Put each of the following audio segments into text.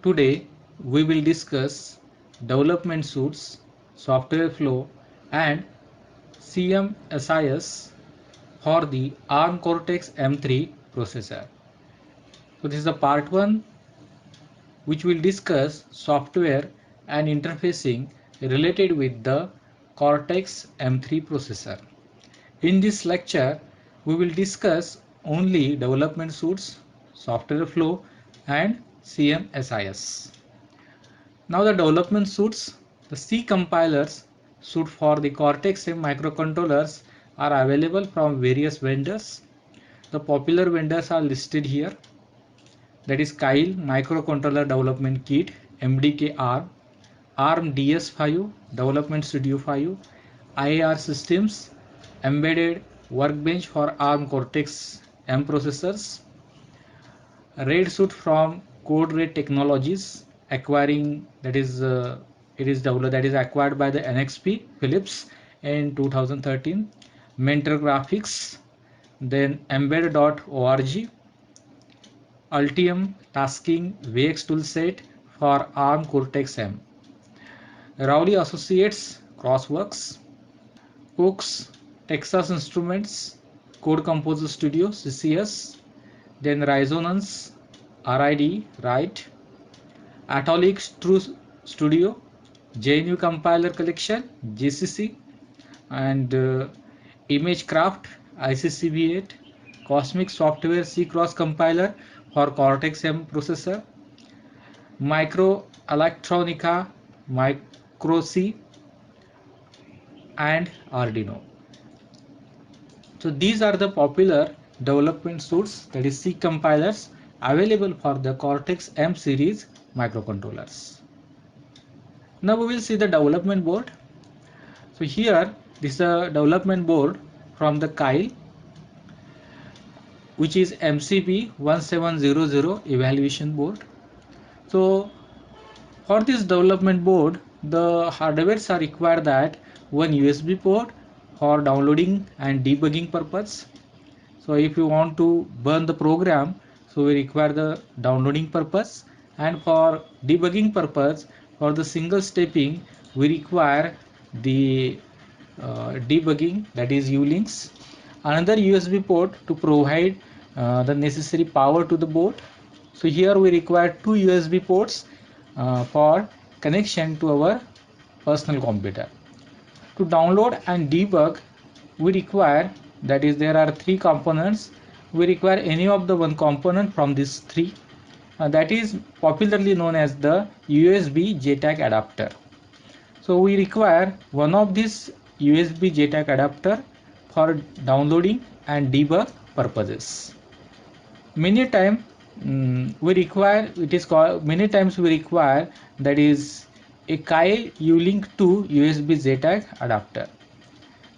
Today we will discuss development suites, software flow and CMSIS for the ARM Cortex M3 processor. So this is the part 1 which will discuss software and interfacing related with the Cortex M3 processor. In this lecture, we will discuss only development suites, software flow and CMSIS. Now the development suites, the C compilers suite for the Cortex-M microcontrollers are available from various vendors. The popular vendors are listed here. That is Keil Microcontroller Development Kit, MDK ARM, ARM DS5, Development Studio 5, IAR Systems, Embedded Workbench for ARM Cortex M processors, RAID suite from Code Red Technologies, acquiring it is developed that is acquired by the NXP Philips in 2013. Mentor Graphics, then Embedded.org, Altium Tasking VX toolset for ARM Cortex M, Rowley Associates Crossworks, Oaks Texas Instruments Code Composer Studio CCS, then Resonance RID Right, Atomic True Studio, JNU Compiler Collection JCC, and ImageCraft ICCV8, Cosmic Software C Cross Compiler for Cortex M processor, Microelectronica Micro C, and Arduino. So these are the popular development suites, that is C compilers, available for the Cortex M series microcontrollers. Now we will see the development board. So here this is a development board from the Keil, which is MCP 1700 evaluation board. So for this development board, the hardwares are required that one USB port for downloading and debugging purpose. So if you want to burn the program, so we require the downloading purpose, and for debugging purpose, for the single stepping, we require the debugging, that is ULinks. Another USB port to provide the necessary power to the board. So here we require two USB ports for connection to our personal computer. To download and debug, we require, that is there are three components. We require any of the one component from these three, that is popularly known as the USB JTAG adapter. So we require one of these USB JTAG adapter for downloading and debug purposes. Many time we require, it is called, many times we require, that is a Keil ULink to USB JTAG adapter.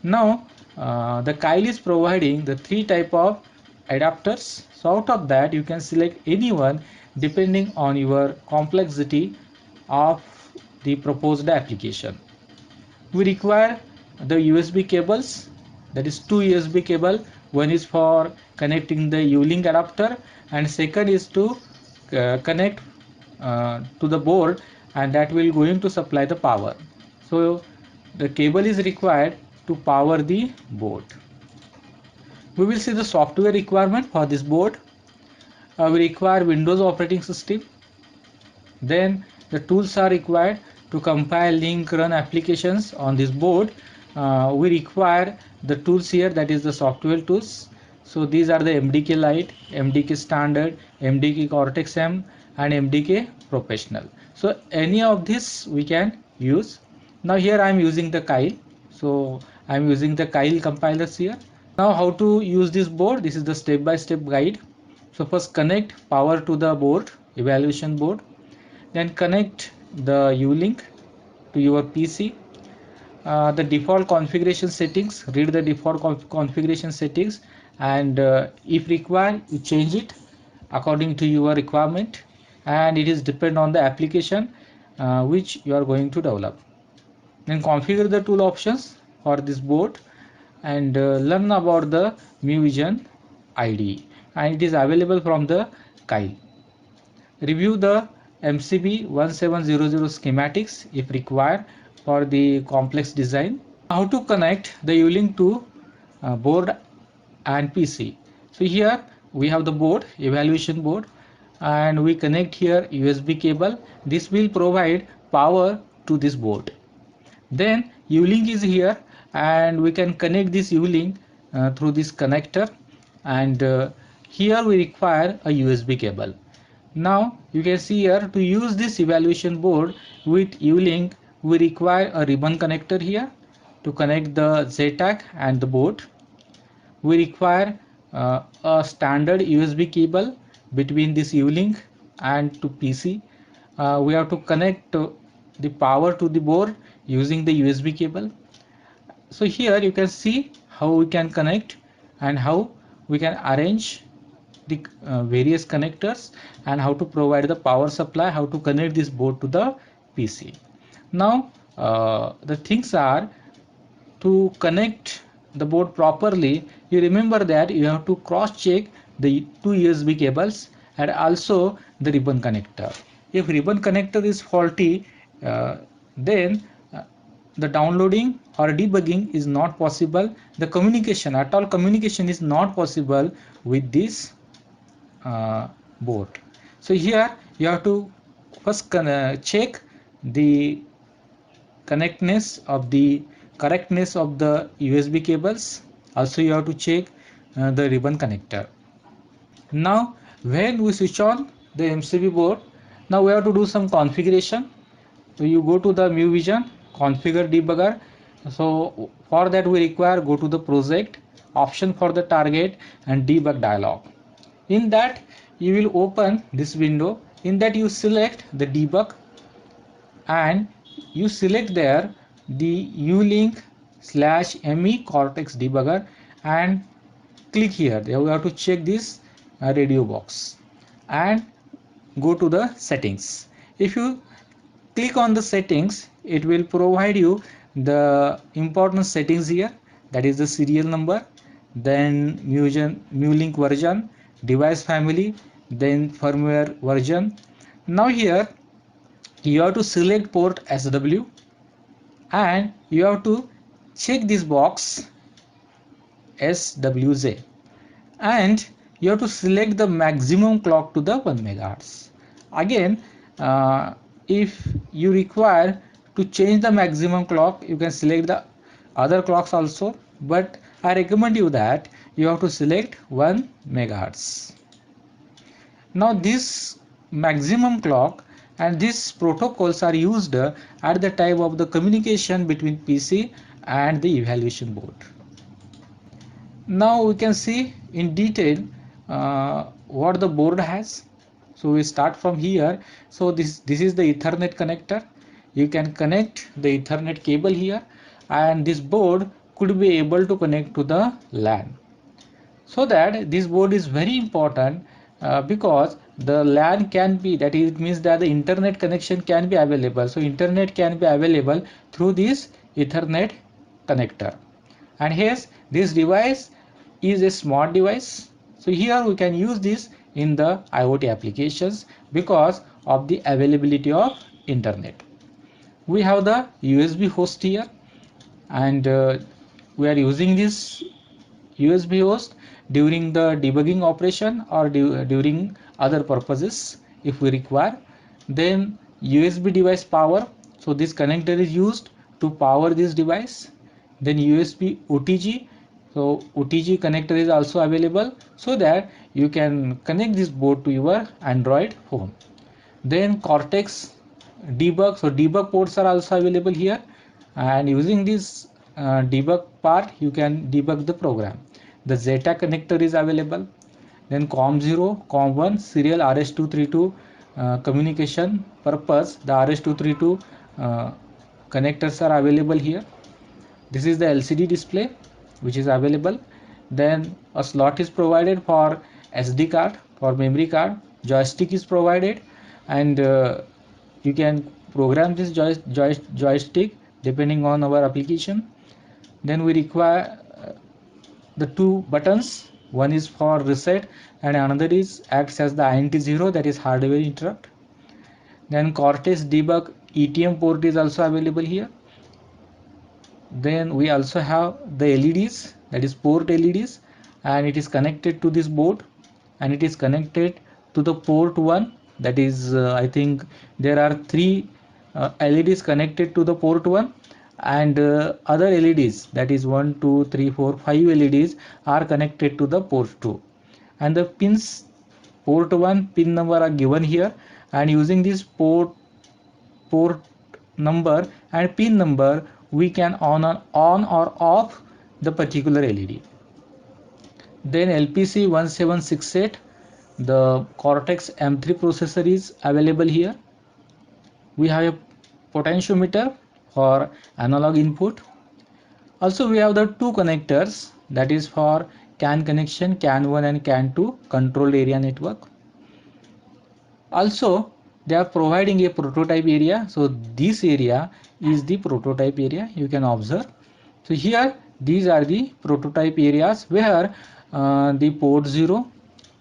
Now the Keil is providing the three type of adapters. So out of that you can select any one depending on your complexity of the proposed application. We require the USB cables, that is two USB cable. One is for connecting the ULink adapter and second is to connect to the board, and that will going to supply the power. So the cable is required to power the board. We will see the software requirement for this board. We require Windows operating system. Then the tools are required to compile, link, run applications on this board. We require the tools here, that is the software tools. So these are the MDK Lite, MDK Standard, MDK Cortex M and MDK Professional. So any of this we can use. Now here I am using the Keil. So I am using the Keil compilers here. Now how to use this board? This is the step-by-step guide. So first connect power to the board, evaluation board. Then connect the ULink to your PC. The default configuration settings, read the default configuration settings, and if required you change it according to your requirement, and it is depend on the application which you are going to develop. Then configure the tool options for this board and learn about the MuVision IDE, and it is available from the Keil. Review the MCB 1700 schematics if required for the complex design. How to connect the U-Link to board and PC. So here we have the board, evaluation board, and we connect here USB cable. This will provide power to this board. Then U-Link is here, and we can connect this U-Link through this connector, and here we require a USB cable. Now you can see here, to use this evaluation board with U-Link, we require a ribbon connector here to connect the JTAG and the board. We require a standard USB cable between this U-Link and to PC. We have to connect the power to the board using the USB cable. So here you can see how we can connect and how we can arrange the various connectors and how to provide the power supply, how to connect this board to the PC. Now the things are, to connect the board properly, you remember that you have to cross check the two USB cables and also the ribbon connector. If ribbon connector is faulty, then the downloading or debugging is not possible. The communication, at all communication is not possible with this board. So here you have to first check the correctness of the USB cables. Also you have to check the ribbon connector. Now when we switch on the MCB board, now we have to do some configuration. So you go to the MU Vision, configure debugger. So for that we require go to the project, option for the target, and debug dialog. In that you will open this window. In that you select the debug and you select there the U-Link/ME Cortex debugger and click here. You have to check this radio box and go to the settings. If you click on the settings, it will provide you the important settings here, that is the serial number, then MU-Link version, device family, then firmware version. Now here you have to select port SW and you have to check this box SWJ, and you have to select the maximum clock to the 1 megahertz. Again, if you require to change the maximum clock, you can select the other clocks also, but I recommend you that you have to select 1 megahertz. Now this maximum clock and these protocols are used at the time of the communication between PC and the evaluation board. Now we can see in detail what the board has. So we start from here. So this is the Ethernet connector. You can connect the Ethernet cable here, and this board could be able to connect to the LAN. So that this board is very important because the LAN can be, that is, it means that the internet connection can be available. So internet can be available through this Ethernet connector. And hence this device is a smart device. So here we can use this in the IoT applications because of the availability of internet. We have the USB host here, and we are using this USB host during the debugging operation or during other purposes if we require. Then USB device power, so this connector is used to power this device. Then USB OTG, so OTG connector is also available so that you can connect this board to your Android phone. Then Cortex debug, so debug ports are also available here, and using this debug part you can debug the program. The Zeta connector is available. Then COM0, COM1 serial RS-232 communication purpose, the RS-232 connectors are available here. This is the LCD display which is available. Then a slot is provided for SD card, for memory card. Joystick is provided, and you can program this joystick depending on our application. Then we require the two buttons. One is for reset and another is acts as the INT0, that is hardware interrupt. Then Cortex debug ETM port is also available here. Then we also have the LEDs, that is port LEDs, and it is connected to this board, and it is connected to the port 1, that is I think there are 3 LEDs connected to the port 1, and other LEDs, that is 1 2 3 4 5 LEDs are connected to the port 2, and the pins, port 1 pin number are given here, and using this port number and pin number we can on or off the particular LED. Then LPC 1768, the Cortex M3 processor is available here. We have a potentiometer for analog input. Also we have the two connectors, that is for CAN connection, CAN1 and CAN2 controlled area network. Also they are providing a prototype area, so this area is the prototype area, you can observe. So here these are the prototype areas where the port 0,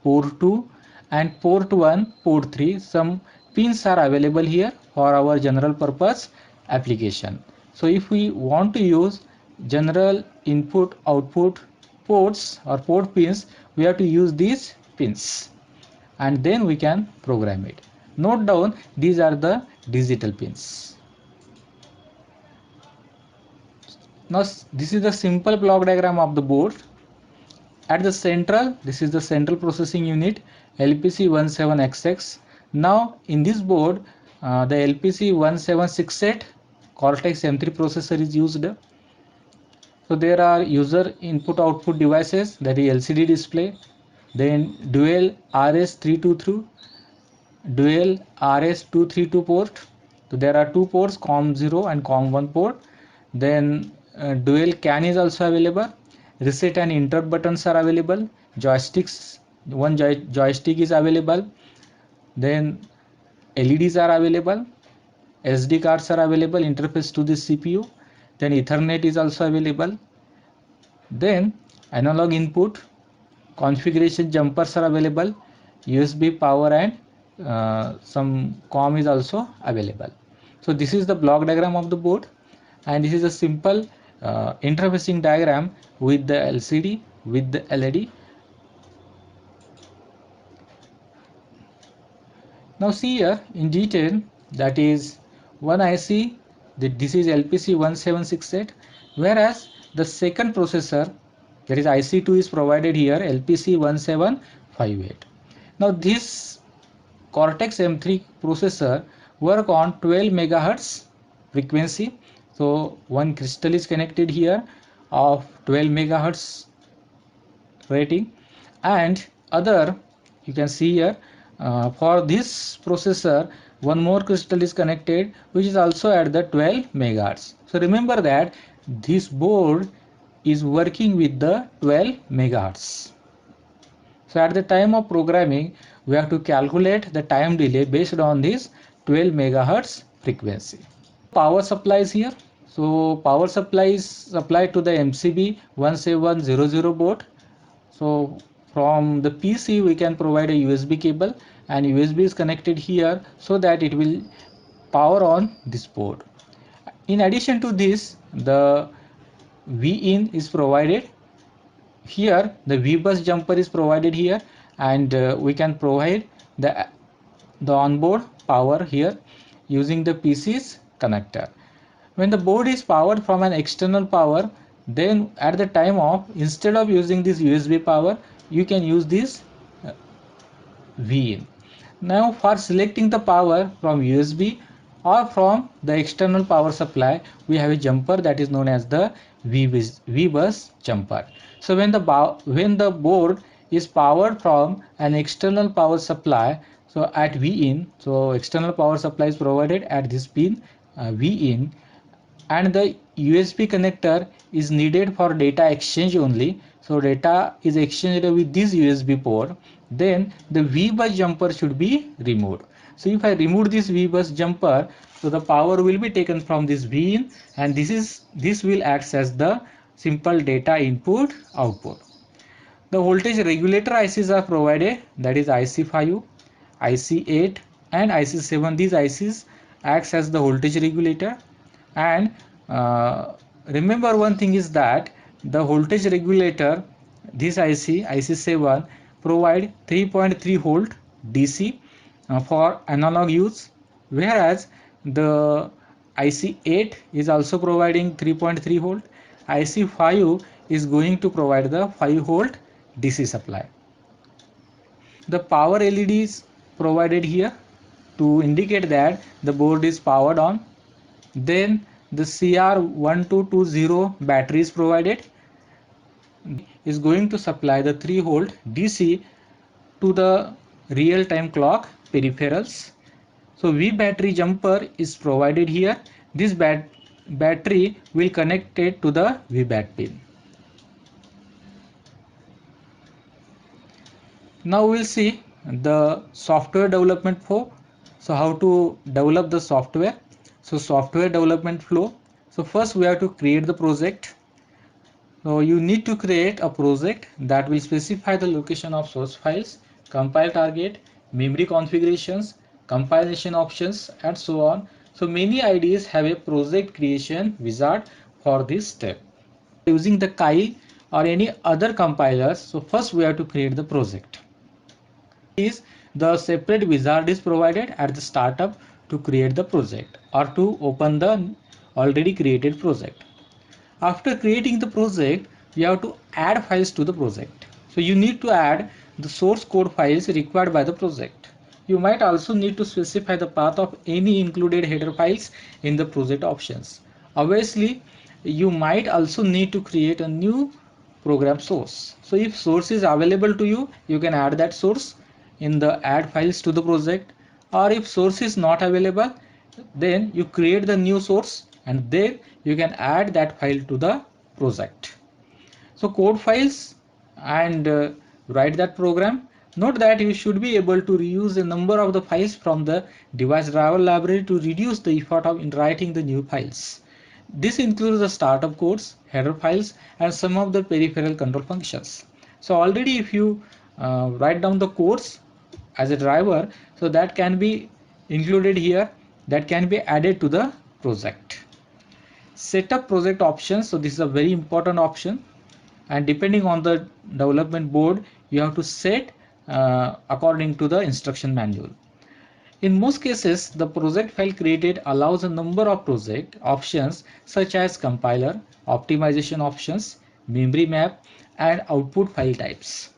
port 2 and port 1, port 3 some pins are available here for our general purpose application. So if we want to use general input output ports or port pins, we have to use these pins, and then we can program it. Note down, these are the digital pins. Now this is the simple block diagram of the board. At the central, this is the central processing unit, LPC17XX. Now in this board, the LPC1768 Cortex M3 processor is used. So there are user input output devices, that is LCD display, then dual RS323, dual RS232 port. So there are two ports, COM0 and COM1 port. Then dual CAN is also available. Reset and interrupt buttons are available. Joysticks, one joystick is available. Then LEDs are available. SD cards are available, interface to the CPU. Then Ethernet is also available. Then analog input, configuration jumpers are available. USB power and some COM is also available. So this is the block diagram of the board, and this is a simple interfacing diagram with the LCD, with the LED. Now see here in detail, that is one IC, this is LPC1768, whereas the second processor, that is IC2, is provided here, LPC1758. Now this Cortex M3 processor work on 12 megahertz frequency. So one crystal is connected here of 12 megahertz rating, and other, you can see here, for this processor one more crystal is connected which is also at the 12 megahertz. So remember that this board is working with the 12 megahertz. So at the time of programming, we have to calculate the time delay based on this 12 megahertz frequency. Power supplies here. So power supply is supplied to the MCB 1700 board. So from the PC we can provide a USB cable, and USB is connected here so that it will power on this board. In addition to this, the VIN is provided here, the VBus jumper is provided here, and we can provide the onboard power here using the PC's connector. When the board is powered from an external power, then at the time of, instead of using this USB power, you can use this VIN. Now for selecting the power from USB or from the external power supply, we have a jumper that is known as the VBus jumper. So when the board is powered from an external power supply, so at VIN, so external power supply is provided at this pin VIN, and the USB connector is needed for data exchange only. So data is exchanged with this USB port, then the VBus jumper should be removed. So if I remove this VBus jumper, so the power will be taken from this VIN, and this will act as the simple data input output. The voltage regulator ICs are provided, that is IC5, IC8, and IC7. These ICs acts as the voltage regulator. And remember one thing is that the voltage regulator, this IC7 provide 3.3 volt DC for analog use, whereas the IC8 is also providing 3.3 volt. IC5 is going to provide the 5 volt DC supply. The power LED is provided here to indicate that the board is powered on. Then the CR1220 battery is provided, is going to supply the 3 volt DC to the real time clock peripherals. So V battery jumper is provided here. This battery will connect it to the VBAT pin. Now we'll see the software development flow. So how to develop the software. So software development flow. So first we have to create the project. So you need to create a project that will specify the location of source files, compile target, memory configurations, compilation options, and so on. So many IDEs have a project creation wizard for this step. Using the Kyle or any other compilers, so first we have to create the project. The separate wizard is provided at the startup to create the project or to open the already created project. After creating the project, you have to add files to the project. So you need to add the source code files required by the project. You might also need to specify the path of any included header files in the project options. Obviously, you might also need to create a new program source. So if source is available to you, you can add that source in the add files to the project, or if source is not available, then you create the new source and then you can add that file to the project. So code files and write that program. Note that you should be able to reuse a number of the files from the device driver library to reduce the effort of in writing the new files. This includes the startup codes, header files, and some of the peripheral control functions. So already if you write down the codes as a driver, so that can be included here, that can be added to the project. Setup project options. So this is a very important option, and depending on the development board, you have to set according to the instruction manual. In most cases, the project file created allows a number of project options such as compiler, optimization options, memory map, and output file types.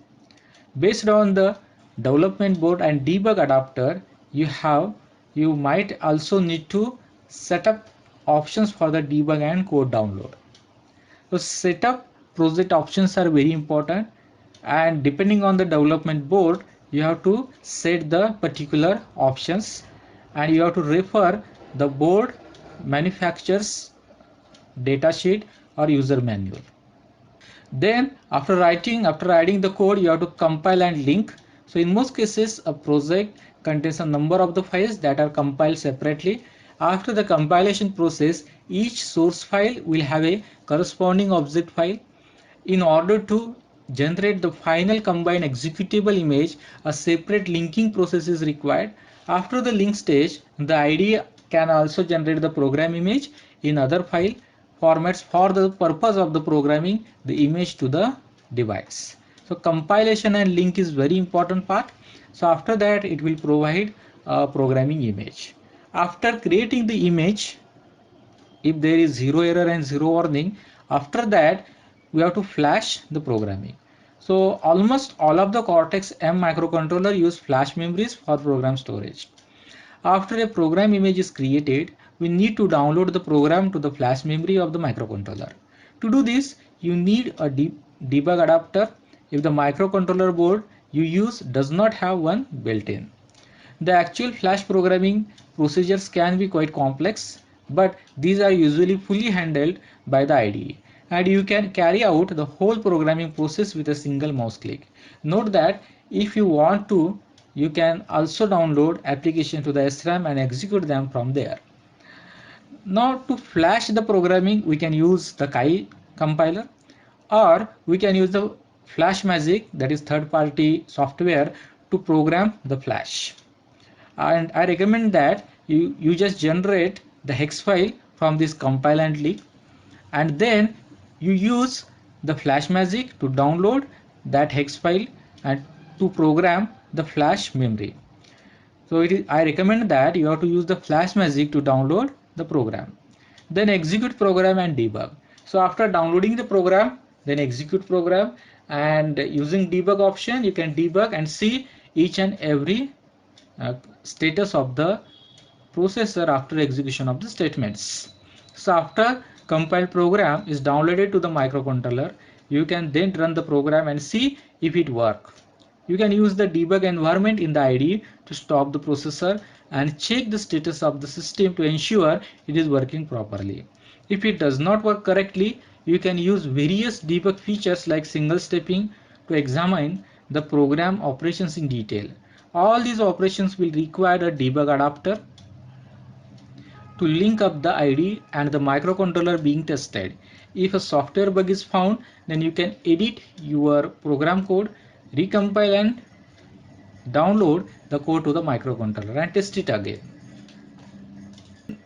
Based on the development board and debug adapter you might also need to set up options for the debug and code download. So setup project options are very important, and depending on the development board, you have to set the particular options and you have to refer the board manufacturer's datasheet or user manual. Then after adding the code, you have to compile and link. So in most cases, a project contains a number of the files that are compiled separately. After the compilation process, each source file will have a corresponding object file. In order to generate the final combined executable image, a separate linking process is required. After the link stage, the IDE can also generate the program image in other file formats for the purpose of the programming the image to the device. So compilation and link is very important part. So after that, it will provide a programming image. After creating the image, if there is zero error and zero warning, after that we have to flash the programming. So almost all of the Cortex M microcontroller use flash memories for program storage. After a program image is created, we need to download the program to the flash memory of the microcontroller. To do this, you need a debug adapter if the microcontroller board you use does not have one built in. The actual flash programming procedures can be quite complex, but these are usually fully handled by the IDE, and you can carry out the whole programming process with a single mouse click. Note that if you want to, you can also download applications to the SRAM and execute them from there. Now to flash the programming, we can use the Kai compiler, or we can use the FlashMagick, that is third-party software, to program the flash. And I recommend that you just generate the hex file from this compile and link, and then you use the FlashMagick to download that hex file and to program the flash memory. So I recommend that you have to use the FlashMagick to download the program. Then execute program and debug. So after downloading the program, then execute program, and using debug option, you can debug and see each and every status of the processor after execution of the statements. So after compiled program is downloaded to the microcontroller, you can then run the program and see if it works. You can use the debug environment in the IDE to stop the processor and check the status of the system to ensure it is working properly. If it does not work correctly, you can use various debug features like single stepping to examine the program operations in detail. All these operations will require a debug adapter to link up the ID and the microcontroller being tested. If a software bug is found, then you can edit your program code, recompile and download the code to the microcontroller and test it again.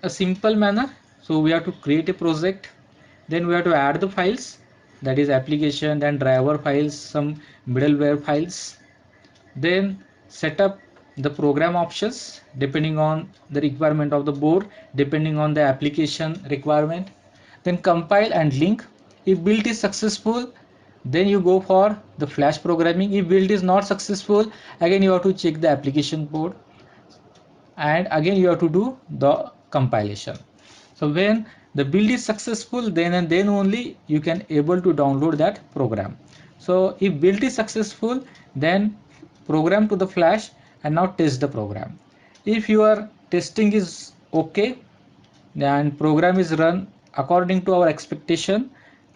A simple manner. So we have to create a project, then we have to add the files, that is application, then driver files, some middleware files, then set up the program options depending on the requirement of the board, depending on the application requirement, then compile and link. If build is successful, then you go for the flash programming. If build is not successful, again you have to check the application board and again you have to do the compilation. So when the build is successful, then and then only you can able to download that program. So if build is successful, then program to the flash and now test the program. If your testing is okay, then program is run according to our expectation,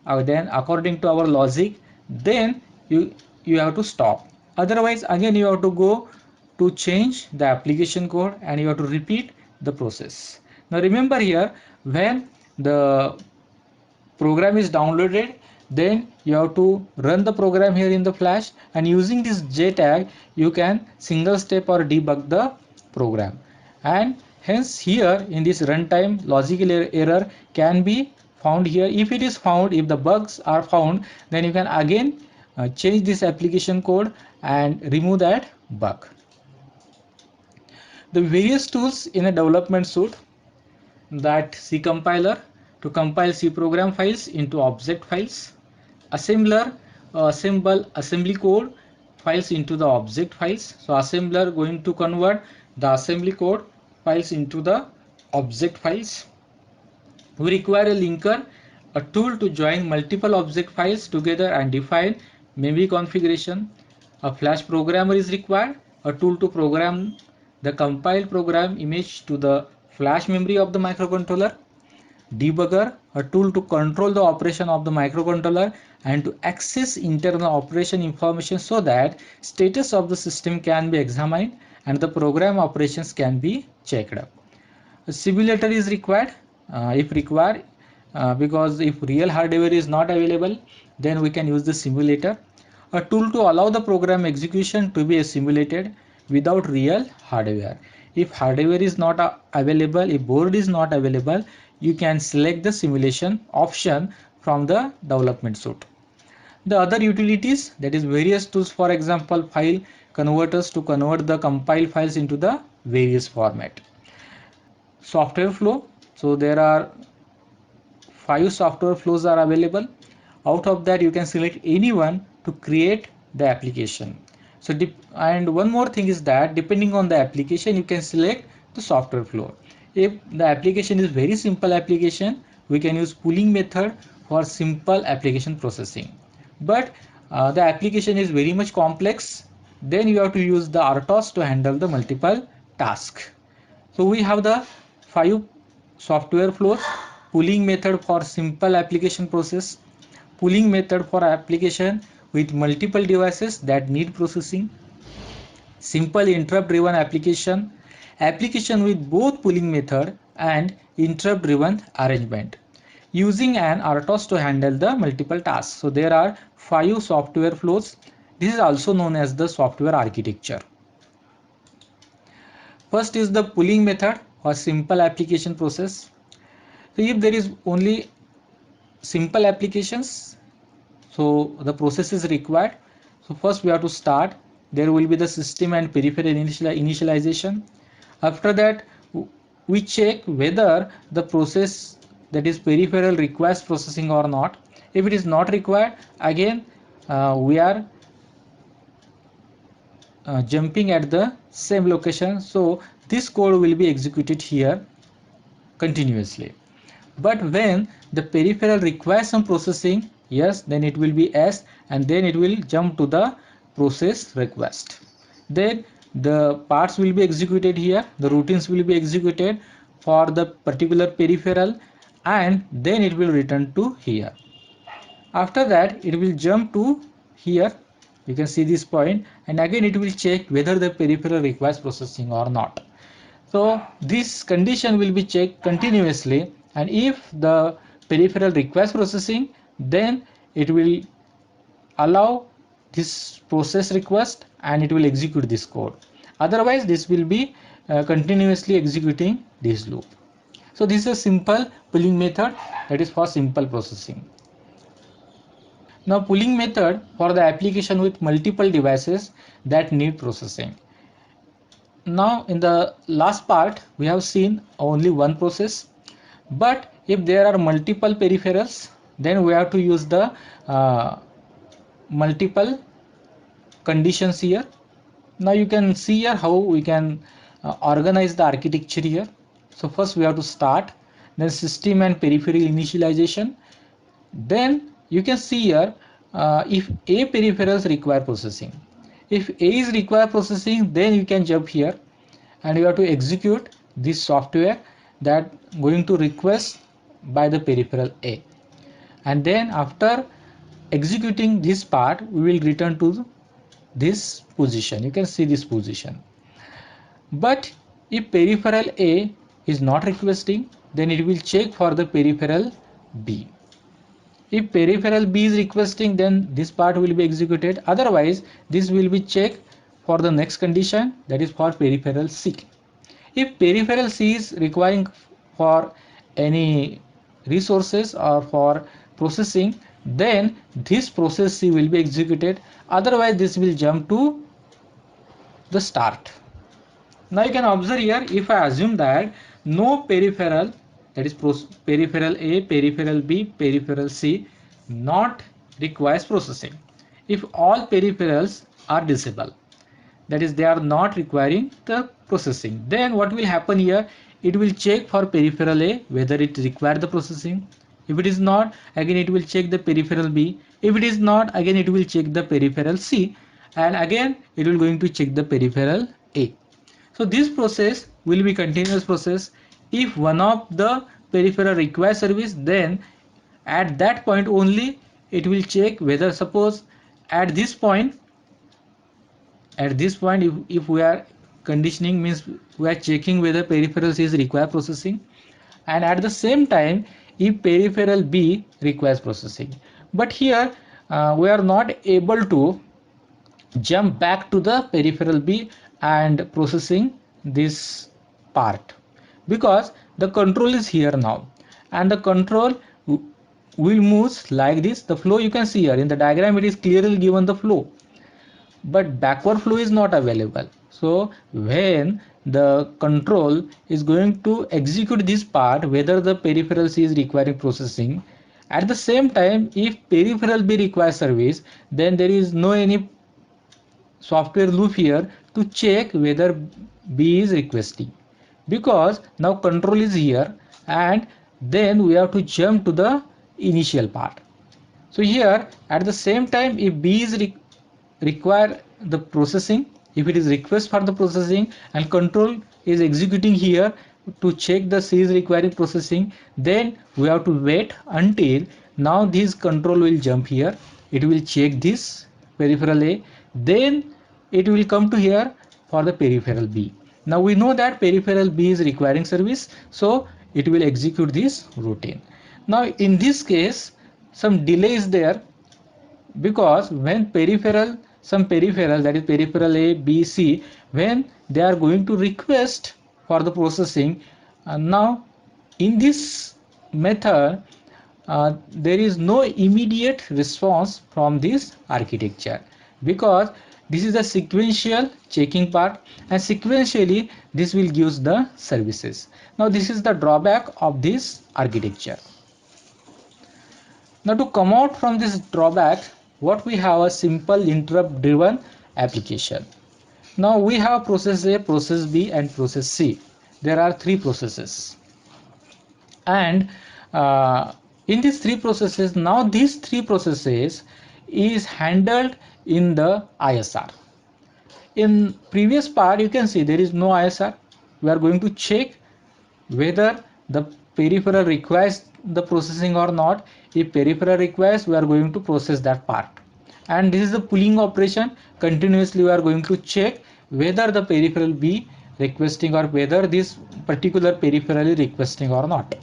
then according to our logic, then you have to stop. Otherwise again you have to go to change the application code and you have to repeat the process. Now remember here, when the program is downloaded, then you have to run the program here in the flash, and using this JTAG you can single step or debug the program, and hence here in this runtime logical error can be found here. If it is found, if the bugs are found, then you can again change this application code and remove that bug. The various tools in a development suite, that C compiler to compile C program files into object files, assembler assemble assembly code files into the object files. So assembler going to convert the assembly code files into the object files. We require a linker, a tool to join multiple object files together and define memory configuration. A flash programmer is required, a tool to program the compiled program image to the flash memory of the microcontroller. Debugger, a tool to control the operation of the microcontroller and to access internal operation information so that status of the system can be examined and the program operations can be checked. A simulator is required if required, because if real hardware is not available, then we can use the simulator. A tool to allow the program execution to be simulated without real hardware. If hardware is not available, if board is not available, you can select the simulation option from the development suite. The other utilities, that is various tools, for example file converters to convert the compiled files into the various format. Software flow, so there are 5 software flows are available. Out of that you can select any one to create the application. So and one more thing is that depending on the application you can select the software flow. If the application is very simple application, we can use pooling method for simple application processing. But the application is very much complex, then you have to use the RTOS to handle the multiple tasks. So we have the 5 software flows: pooling method for simple application process, pooling method for application with multiple devices that need processing, simple interrupt driven application, application with both pooling method and interrupt driven arrangement, using an RTOS to handle the multiple tasks. So there are 5 software flows. This is also known as the software architecture. First is the pooling method or simple application process. So if there is only simple applications, so the process is required. So first we have to start. There will be the system and peripheral initialization. After that, we check whether the process, that is peripheral, requires processing or not. If it is not required, again we are jumping at the same location. So this code will be executed here continuously. But when the peripheral requires some processing, yes, then it will be S, and then it will jump to the process request. Then the parts will be executed here, the routines will be executed for the particular peripheral, and then it will return to here. After that, it will jump to here. You can see this point, and again it will check whether the peripheral requires processing or not. So this condition will be checked continuously, and if the peripheral requires processing, then it will allow this process request and it will execute this code. Otherwise, this will be continuously executing this loop. So this is a simple pooling method, that is for simple processing. Now pooling method for the application with multiple devices that need processing. Now in the last part we have seen only one process, but if there are multiple peripherals, then we have to use the multiple conditions here. Now you can see here how we can organize the architecture here. So first we have to start, then system and peripheral initialization. Then you can see here if A peripherals require processing. If A is require processing, then you can jump here and you have to execute this software that going to request by the peripheral A. And then after executing this part, we will return to this position. You can see this position. But if peripheral A is not requesting, then it will check for the peripheral B. If peripheral B is requesting, then this part will be executed. Otherwise, this will be checked for the next condition, that is for peripheral C. If peripheral C is requiring for any resources or for processing, then this process C will be executed. Otherwise, this will jump to the start. Now you can observe here, if I assume that no peripheral, that is peripheral A, peripheral B, peripheral C, not requires processing. If all peripherals are disabled, that is they are not requiring the processing, then what will happen here? It will check for peripheral A whether it requires the processing. If it is not, again it will check the peripheral B. If it is not, again it will check the peripheral C, and again it will going to check the peripheral A. So this process will be continuous process. If one of the peripheral requires service, then at that point only it will check whether, suppose at this point if we are conditioning, means we are checking whether peripherals is require processing, and at the same time if peripheral B requires processing. But here we are not able to jump back to the peripheral B and processing this part, because the control is here now, and the control will move like this. The flow you can see here in the diagram, it is clearly given the flow, but backward flow is not available. So when the control is going to execute this part, whether the peripheral C is requiring processing, at the same time if peripheral B requires service, then there is no any software loop here to check whether B is requesting, because now control is here, and then we have to jump to the initial part. So here at the same time, if B is require the processing, if it is request for the processing and control is executing here to check the C is requiring processing, then we have to wait until now this control will jump here, it will check this peripheral A, then it will come to here for the peripheral B. Now we know that peripheral B is requiring service, so it will execute this routine. Now in this case some delay is there, because when some peripheral, that is peripheral A, B, C, when they are going to request for the processing. Now in this method, there is no immediate response from this architecture, because this is a sequential checking part, and sequentially this will give the services. Now this is the drawback of this architecture. Now to come out from this drawback, what we have a simple interrupt driven application. Now we have process A, process B and process C. There are three processes, and in these three processes, now these three processes is handled in the ISR. In previous part you can see there is no ISR. We are going to check whether the peripheral requires the processing or not. If peripheral requires, we are going to process that part, and this is the pooling operation. Continuously we are going to check whether the peripheral be requesting or whether this particular peripheral is requesting or not.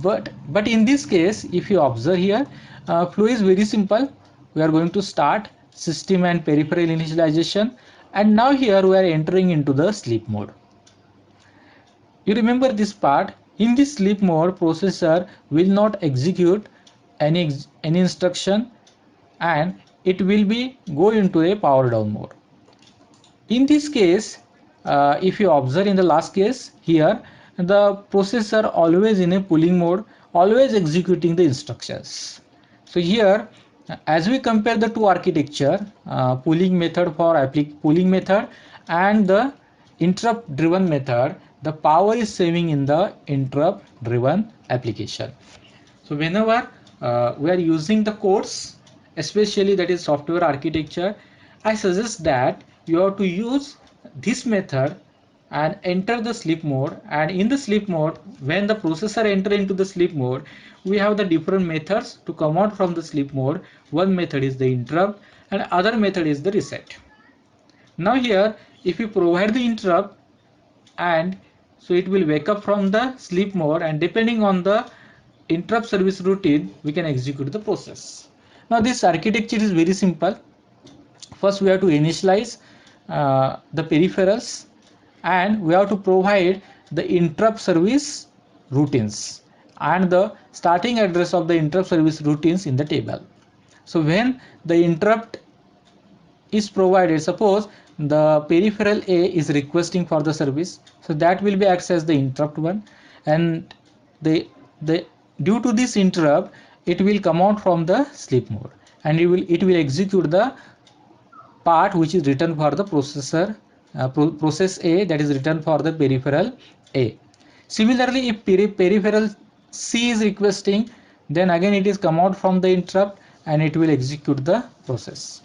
But in this case, if you observe here, flow is very simple. We are going to start system and peripheral initialization, and now here we are entering into the sleep mode. You remember this part. In this sleep mode, processor will not execute any instruction, and it will be go into a power down mode. In this case, if you observe in the last case here, the processor always in a pooling mode, always executing the instructions. So here, as we compare the two architecture, pooling method for pooling method and the interrupt driven method, the power is saving in the interrupt driven application. So whenever we are using the codes, especially that is software architecture, I suggest that you have to use this method and enter the sleep mode. And in the sleep mode, when the processor enter into the sleep mode, we have the different methods to come out from the sleep mode. One method is the interrupt and other method is the reset. Now here, if you provide the interrupt, and so it will wake up from the sleep mode, and depending on the interrupt service routine, we can execute the process. Now this architecture is very simple. First we have to initialize the peripherals, and we have to provide the interrupt service routines and the starting address of the interrupt service routines in the table. So when the interrupt is provided, suppose the peripheral A is requesting for the service, so that will be accessed the interrupt one, and the due to this interrupt, it will come out from the sleep mode, and it will execute the part which is written for the processor process A, that is written for the peripheral A. Similarly, if peripheral C is requesting, then again it is come out from the interrupt and it will execute the process.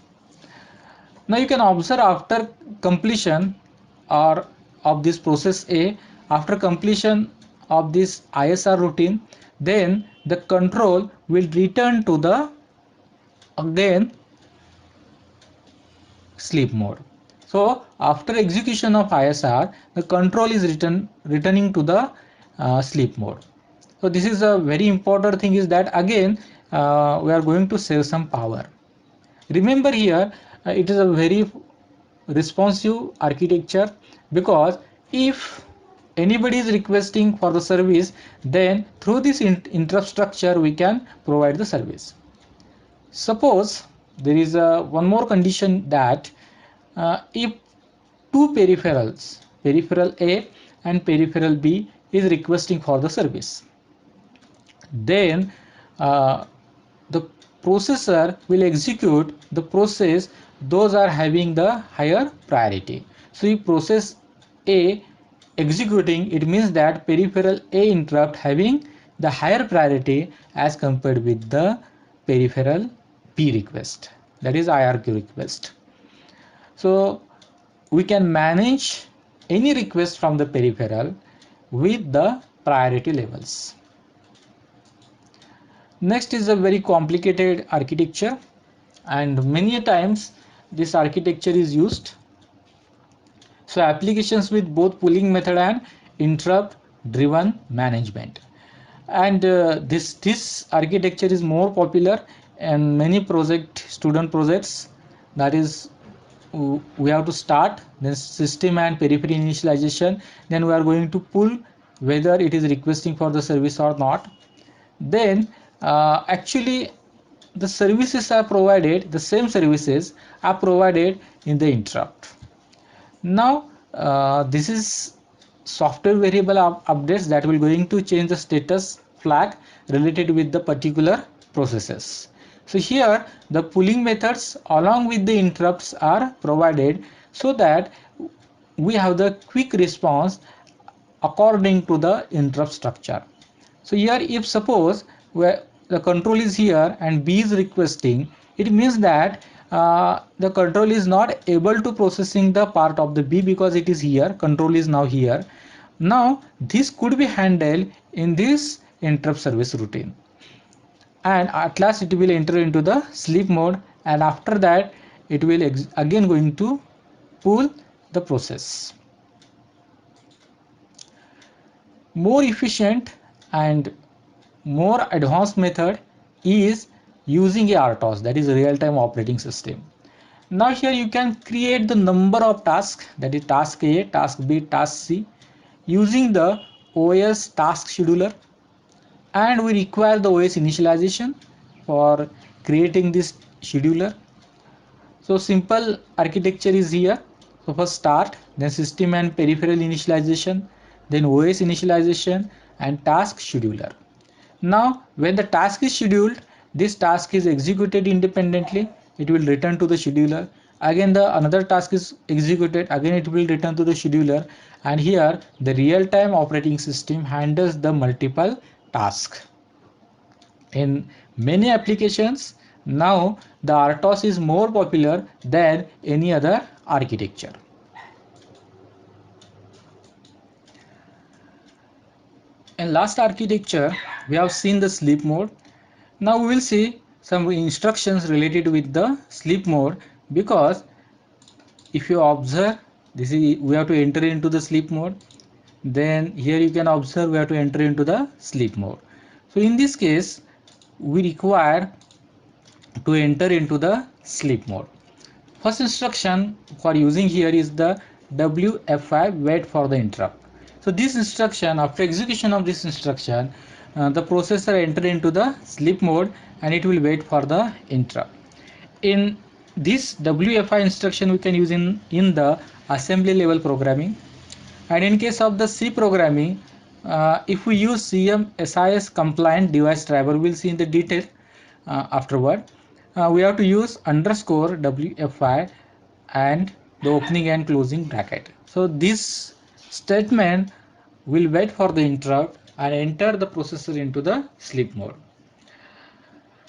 Now you can observe after completion or of this process A, after completion of this ISR routine, then the control will return to the again sleep mode. So after execution of ISR, the control is returning to the sleep mode. So this is a very important thing, is that again we are going to save some power. Remember here, it is a very responsive architecture, because if anybody is requesting for the service, then through this interrupt structure we can provide the service. Suppose there is one more condition, that if two peripherals, peripheral A and peripheral B is requesting for the service, then the processor will execute the process those are having the higher priority. So if process A executing, it means that peripheral A interrupt having the higher priority as compared with the peripheral B request, that is IRQ request. So we can manage any request from the peripheral with the priority levels. Next is a very complicated architecture, and many times this architecture is used. So applications with both pooling method and interrupt driven management, and this architecture is more popular in many student projects, that is we have to start, then system and periphery initialization, then we are going to pull whether it is requesting for the service or not. Then actually the services are provided, the same services are provided in the interrupt. Now this is software variable updates that will going to change the status flag related with the particular processes. So here the pooling methods along with the interrupts are provided so that we have the quick response according to the interrupt structure. So here if suppose where the control is here and B is requesting, it means that the control is not able to processing the part of the B because it is here, control is now here. Now this could be handled in this interrupt service routine, and at last it will enter into the sleep mode, and after that it will again going to pull the process. More efficient and more advanced method is using a RTOS, that is real-time operating system. Now here you can create the number of tasks, that is task A, task B, task C, using the OS task scheduler, and we require the OS initialization for creating this scheduler. So simple architecture is here. So first start, then system and peripheral initialization, then OS initialization and task scheduler. Now when the task is scheduled, this task is executed independently, it will return to the scheduler. Again the another task is executed, again it will return to the scheduler, and here the real-time operating system handles the multiple tasks. In many applications now the RTOS is more popular than any other architecture. In last architecture we have seen the sleep mode. Now we will see some instructions related with the sleep mode, because if you observe, this is we have to enter into the sleep mode, then here you can observe we have to enter into the sleep mode. So in this case we require to enter into the sleep mode. First instruction for using here is the WFI, wait for the interrupt. So this instruction, after execution of this instruction, the processor enter into the sleep mode and it will wait for the interrupt. In this WFI instruction we can use in the assembly level programming, and in case of the C programming, if we use CMSIS compliant device driver, we'll see in the detail afterward. We have to use underscore WFI and the opening and closing bracket. So this statement will wait for the interrupt and enter the processor into the sleep mode.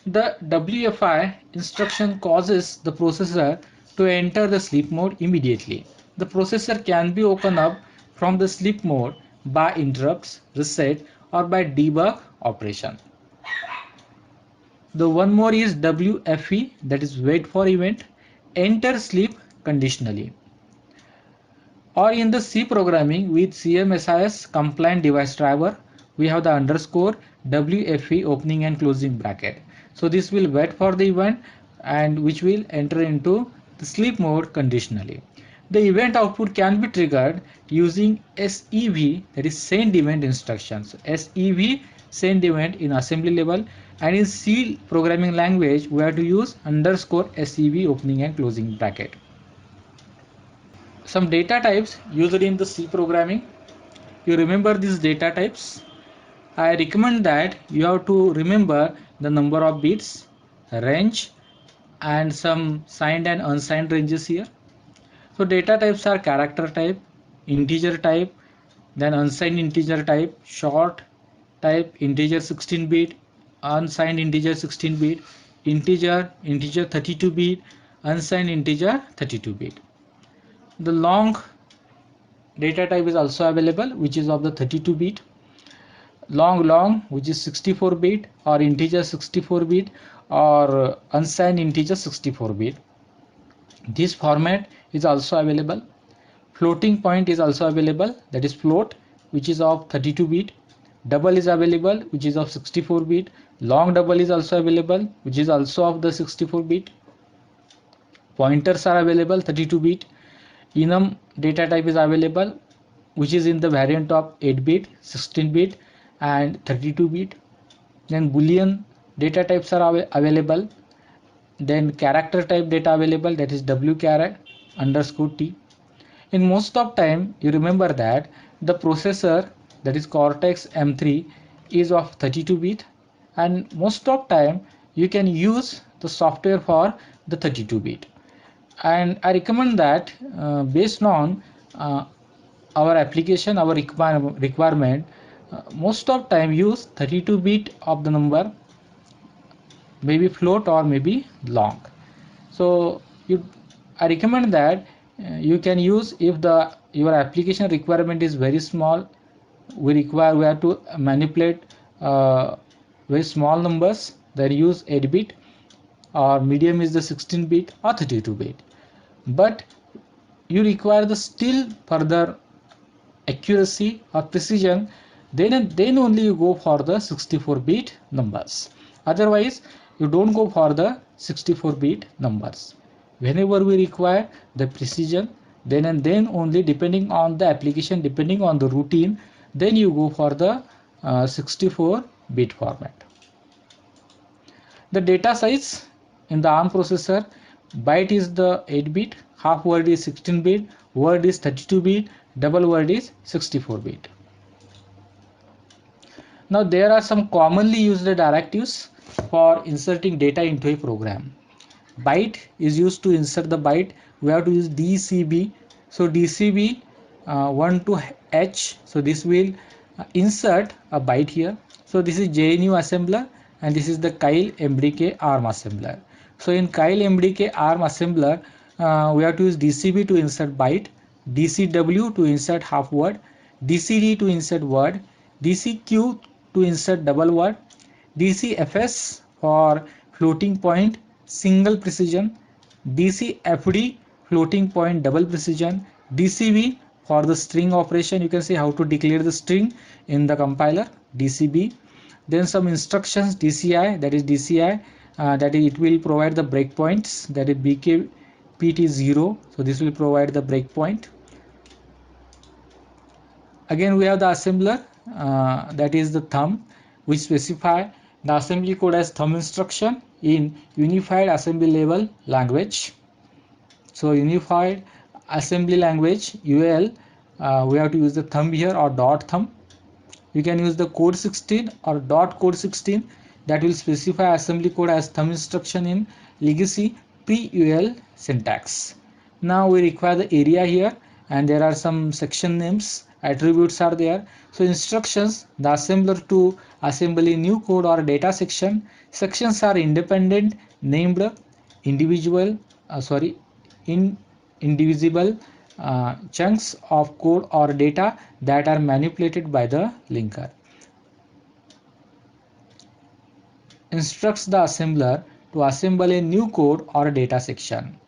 The WFI instruction causes the processor to enter the sleep mode immediately. The processor can be woken up from the sleep mode by interrupts, reset, or by debug operation. The one more is WFE, that is wait for event, enter sleep conditionally. Or in the C programming with CMSIS compliant device driver, we have the underscore WFE opening and closing bracket. So this will wait for the event and which will enter into the sleep mode conditionally. The event output can be triggered using SEV, that is send event instructions. SEV, send event in assembly level, and in C programming language we have to use underscore SEV opening and closing bracket. Some data types used in the C programming. You remember these data types? I recommend that you have to remember the number of bits, range, and some signed and unsigned ranges here. So data types are character type, integer type, then unsigned integer type, short type, integer 16-bit, unsigned integer 16-bit, integer 32-bit, unsigned integer 32-bit. The long data type is also available, which is of the 32-bit. Long which is 64-bit, or integer 64-bit, or unsigned integer 64-bit. This format is also available. Floating point is also available, that is float, which is of 32-bit. Double is available, which is of 64-bit. Long double is also available, which is also of the 64-bit. pointers are available 32-bit. Enum data type is available, which is in the variant of 8-bit, 16-bit and 32-bit. Then Boolean data types are available. Then character type data available, that is wchar underscore t. In most of time, you remember that the processor, that is Cortex M3, is of 32-bit, and most of time you can use the software for the 32-bit. And I recommend that based on our application, our requirement, most of time use 32-bit of the number, maybe float or maybe long. So I recommend that you can use, if your application requirement is very small, we have to manipulate very small numbers, then use 8-bit, or medium is the 16-bit or 32-bit. But you require the still further accuracy or precision, then only you go for the 64-bit numbers. Otherwise you don't go for the 64-bit numbers. Whenever we require the precision, then and then only, depending on the application, depending on the routine, then you go for the 64-bit format. The data size in the ARM processor, byte is the 8-bit, half word is 16-bit, word is 32-bit, double word is 64-bit. Now there are some commonly used directives for inserting data into a program. Byte is used to insert the byte. We have to use DCB. So DCB 1 to H. So this will insert a byte here. So this is JNU assembler, and this is the Kyle MDK ARM assembler. So in Kyle MDK ARM assembler, we have to use DCB to insert byte, DCW to insert half word, DCD to insert word, DCQ to insert double word, DCFS for floating point single precision, DCFD floating point double precision, DCB for the string operation. You can see how to declare the string in the compiler, DCB. Then some instructions, DCI, that is DCI, that is, it will provide the breakpoints, that is BKPT0. So this will provide the breakpoint. Again we have the assembler, that is the thumb, which specify the assembly code as thumb instruction in unified assembly level language. So unified assembly language UAL, we have to use the thumb here, or dot thumb. You can use the code 16 or dot code 16, that will specify assembly code as thumb instruction in legacy pre-UAL syntax. Now we require the area here, and there are some section names, attributes are there. So instructions, the assembler to assemble a new code or data section. Sections are independent, named individual, indivisible chunks of code or data that are manipulated by the linker. Instructs the assembler to assemble a new code or data section.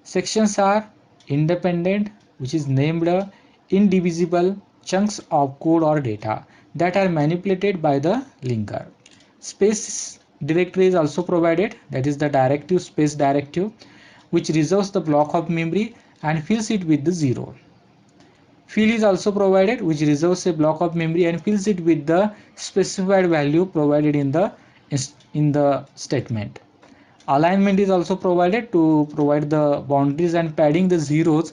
Sections are independent, which is named indivisible chunks of code or data that are manipulated by the linker. Space directory is also provided, that is the directive space directive, which reserves the block of memory and fills it with the 0. Fill is also provided, which reserves a block of memory and fills it with the specified value provided in the statement. Alignment is also provided to provide the boundaries and padding the zeros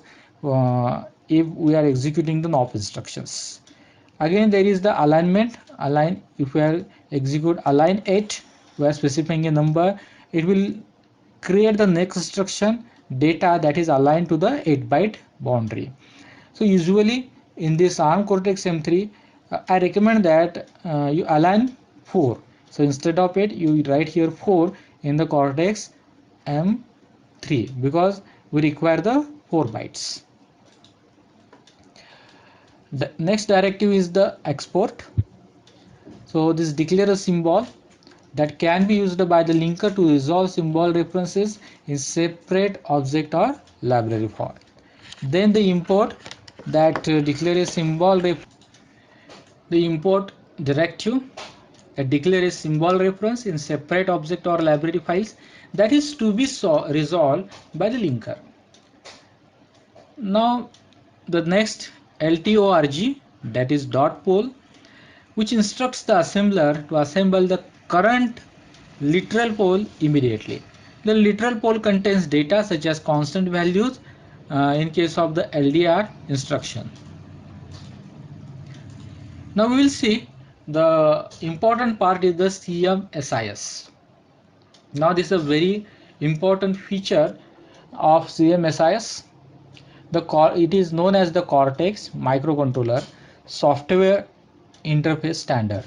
if we are executing the NOP instructions. Again there is the alignment. Align, if we are execute align 8, we are specifying a number, it will create the next instruction data that is aligned to the 8-byte boundary. So usually in this ARM Cortex M3, I recommend that you align 4. So instead of 8, you write here 4 in the Cortex M3, because we require the 4 bytes. The next directive is the export. So this declare a symbol that can be used by the linker to resolve symbol references in separate object or library file. Then the import, that declare a symbol the import directive declare a symbol reference in separate object or library files that is to be resolved by the linker. Now the next LTORG, that is dot poll, which instructs the assembler to assemble the current literal pole immediately. The literal pole contains data such as constant values in case of the LDR instruction. Now we will see the important part is the CMSIS. Now this is a very important feature of CMSIS. It is known as the Cortex microcontroller software interface standard.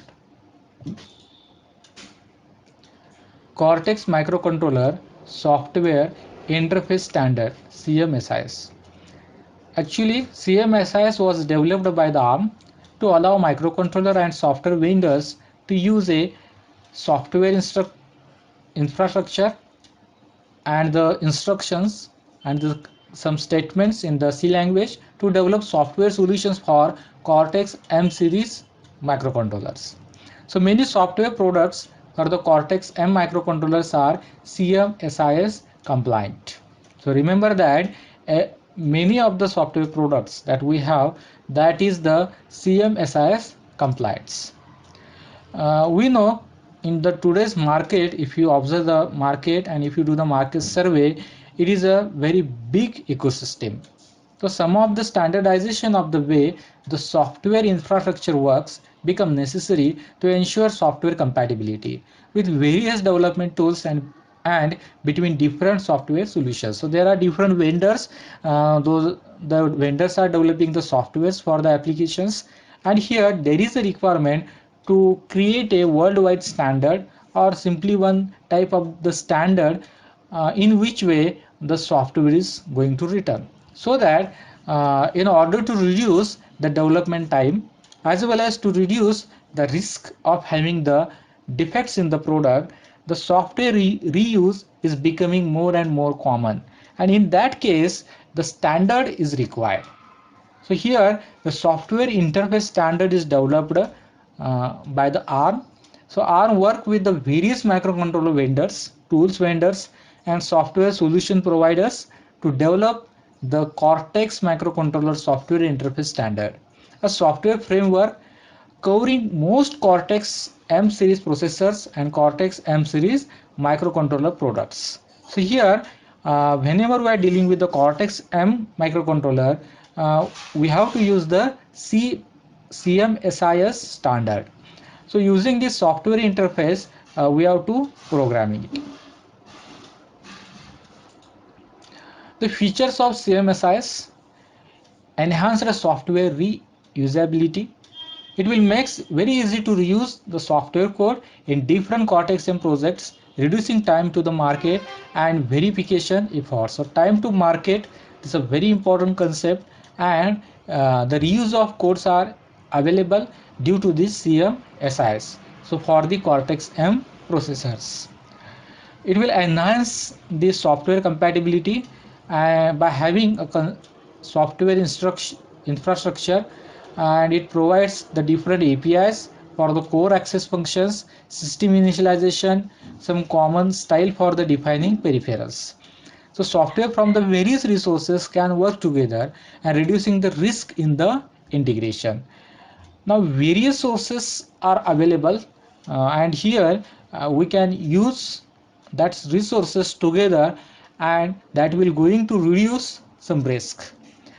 Cortex microcontroller software interface standard, CMSIS. Actually, CMSIS was developed by the ARM to allow microcontroller and software vendors to use a software infrastructure and the instructions and some statements in the C language to develop software solutions for Cortex M series microcontrollers. So many software products for the Cortex M microcontrollers are CMSIS compliant. So remember that many of the software products that we have, that is the CMSIS compliance. We know in the today's market, if you observe the market and if you do the market survey, it is a very big ecosystem. So some of the standardization of the way the software infrastructure works become necessary to ensure software compatibility with various development tools and between different software solutions. So there are different vendors. The vendors are developing the softwares for the applications, and here there is a requirement to create a worldwide standard or simply one type of the standard in which way the software is going to return, so that in order to reduce the development time as well as to reduce the risk of having the defects in the product, the software reuse is becoming more and more common, and in that case the standard is required. So here the software interface standard is developed by the ARM. So ARM work with the various microcontroller vendors, tools vendors, and software solution providers to develop the Cortex microcontroller software interface standard, a software framework covering most Cortex M series processors and Cortex M series microcontroller products. So here, whenever we are dealing with the Cortex M microcontroller, we have to use the CMSIS standard. So using this software interface, we have to programming it. The features of CMSIS: enhanced software reusability. It will make very easy to reuse the software code in different Cortex M projects, reducing time to the market and verification efforts. So time to market is a very important concept, and the reuse of codes are available due to this CMSIS. So for the Cortex M processors, it will enhance the software compatibility by having a software infrastructure, and it provides the different APIs for the core access functions, system initialization, some common style for the defining peripherals. So software from the various resources can work together and reducing the risk in the integration. Now various sources are available, and here we can use that resources together, and that will going to reduce some risk.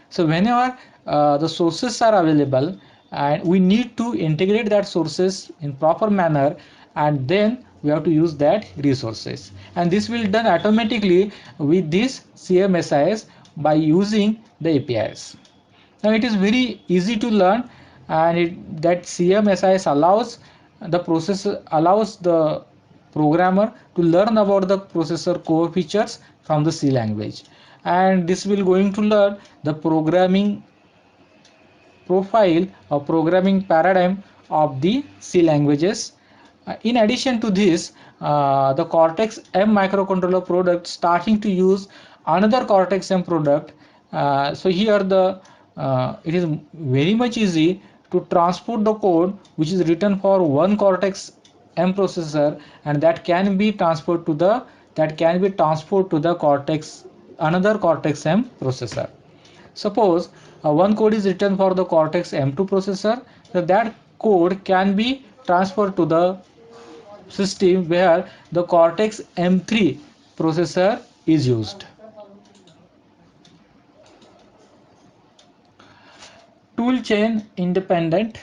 So whenever the sources are available, and we need to integrate that sources in proper manner, and then we have to use that resources, and this will done automatically with this CMSIS by using the APIs. Now it is very easy to learn, and that CMSIS allows the programmer to learn about the processor core features from the C language, and this will going to learn the programming profile or programming paradigm of the C languages. In addition to this, the Cortex M microcontroller product starting to use another Cortex M product. So here it is very much easy to transport the code which is written for one Cortex M processor, and that can be transferred to the Cortex, another Cortex M processor. Suppose one code is written for the Cortex M2 processor, so that code can be transferred to the system where the Cortex M3 processor is used. Toolchain independent.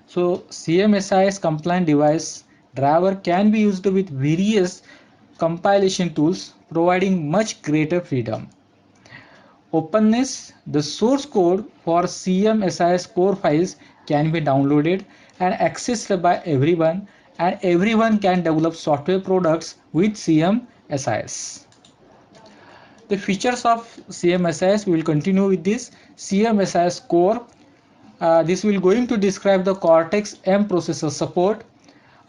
So CMSIS compliant device driver can be used with various compilation tools, providing much greater freedom. Openness. The source code for CMSIS core files can be downloaded and accessed by everyone, and everyone can develop software products with CMSIS. The features of CMSIS, we will continue with this. CMSIS core. This will going to describe the Cortex M processor support,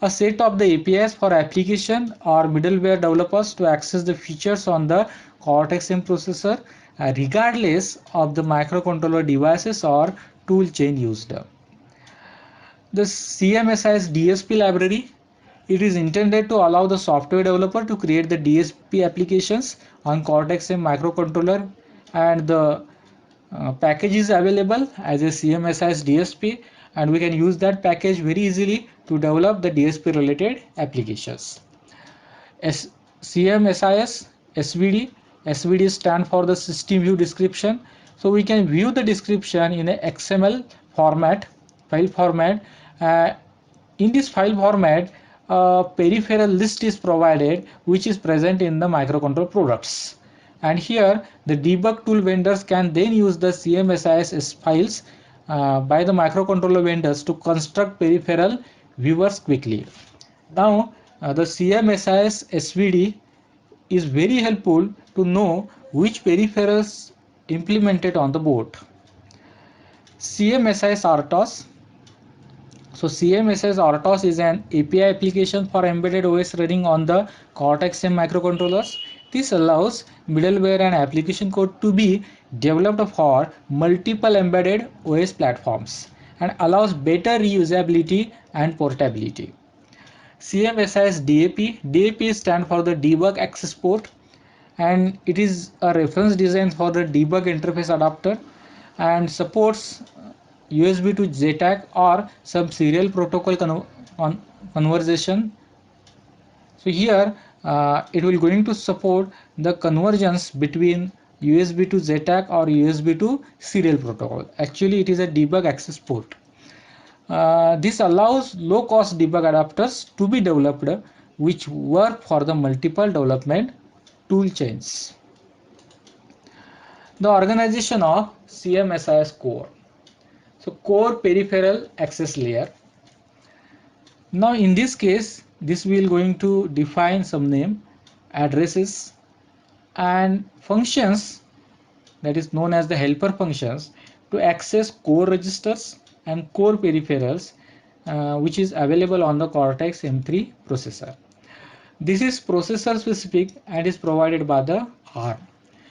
a set of the APIs for application or middleware developers to access the features on the Cortex M processor, regardless of the microcontroller devices or tool chain used. The CMSI's DSP library, it is intended to allow the software developer to create the DSP applications on Cortex M microcontroller, and the package is available as a CMSI's DSP, and we can use that package very easily to develop the DSP related applications. CMSIS SVD. SVD stand for the system view description. So we can view the description in a XML format, file format. Uh, in this file format, a peripheral list is provided which is present in the microcontroller products. And here the debug tool vendors can then use the CMSIS files by the microcontroller vendors to construct peripheral viewers quickly. Now the CMSIS SVD is very helpful to know which peripherals implemented on the board. CMSIS RTOS. So CMSIS RTOS is an API application for embedded OS running on the Cortex M microcontrollers. This allows middleware and application code to be developed for multiple embedded OS platforms and allows better reusability and portability. CMSIS DAP. DAP stands for the debug access port, and it is a reference design for the debug interface adapter and supports USB to JTAG or some serial protocol conversion. So here it will going to support the convergence between USB to JTAG or USB to serial protocol. Actually, it is a debug access port. This allows low-cost debug adapters to be developed which work for the multiple development tool chains. The organization of CMSIS core. So core peripheral access layer. Now in this case, this will going to define some name, addresses, and functions, that is known as the helper functions, to access core registers and core peripherals which is available on the Cortex M3 processor. This is processor specific and is provided by the ARM.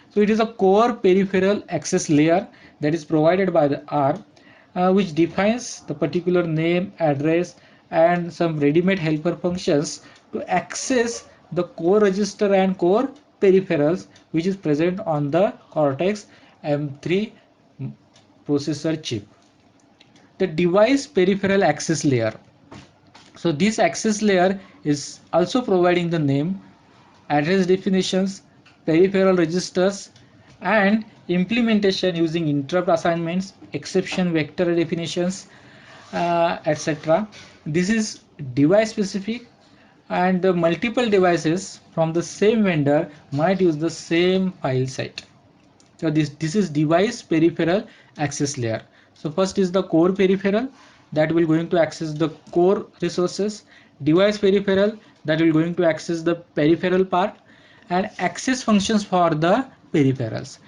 So it is a core peripheral access layer that is provided by the ARM, which defines the particular name, address, and some ready-made helper functions to access the core register and core peripherals which is present on the Cortex M3 processor chip. The device peripheral access layer. So this access layer is also providing the name, address definitions, peripheral registers, and implementation using interrupt assignments, exception vector definitions, etc. This is device specific, and the multiple devices from the same vendor might use the same file set. So this is device peripheral access layer. So first is the core peripheral that will going to access the core resources, device peripheral that will going to access the peripheral part, and access functions for the peripherals.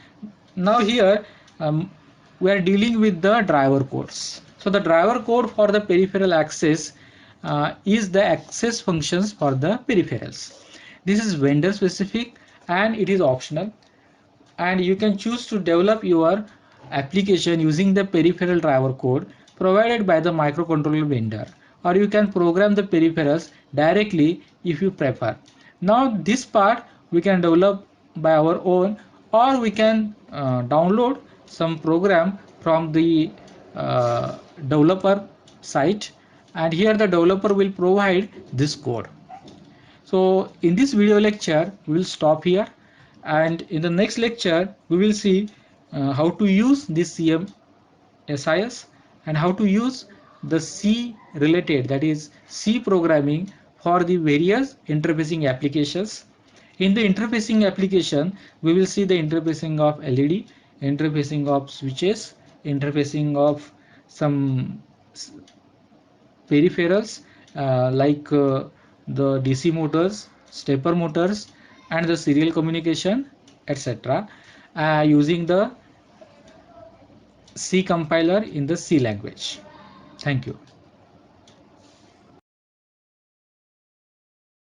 Now here we are dealing with the driver codes. So the driver code for the peripheral access is the access functions for the peripherals. This is vendor specific and it is optional, and you can choose to develop your application using the peripheral driver code provided by the microcontroller vendor, or you can program the peripherals directly if you prefer. Now this part we can develop by our own, or we can download some program from the developer site, and here the developer will provide this code. So in this video lecture we will stop here, and in the next lecture we will see how to use this CMSIS and how to use the C related, that is C programming, for the various interfacing applications. In the interfacing application we will see the interfacing of LED, interfacing of switches, interfacing of some peripherals like the DC motors, stepper motors, and the serial communication, etc. Using the C compiler in the C language. Thank you.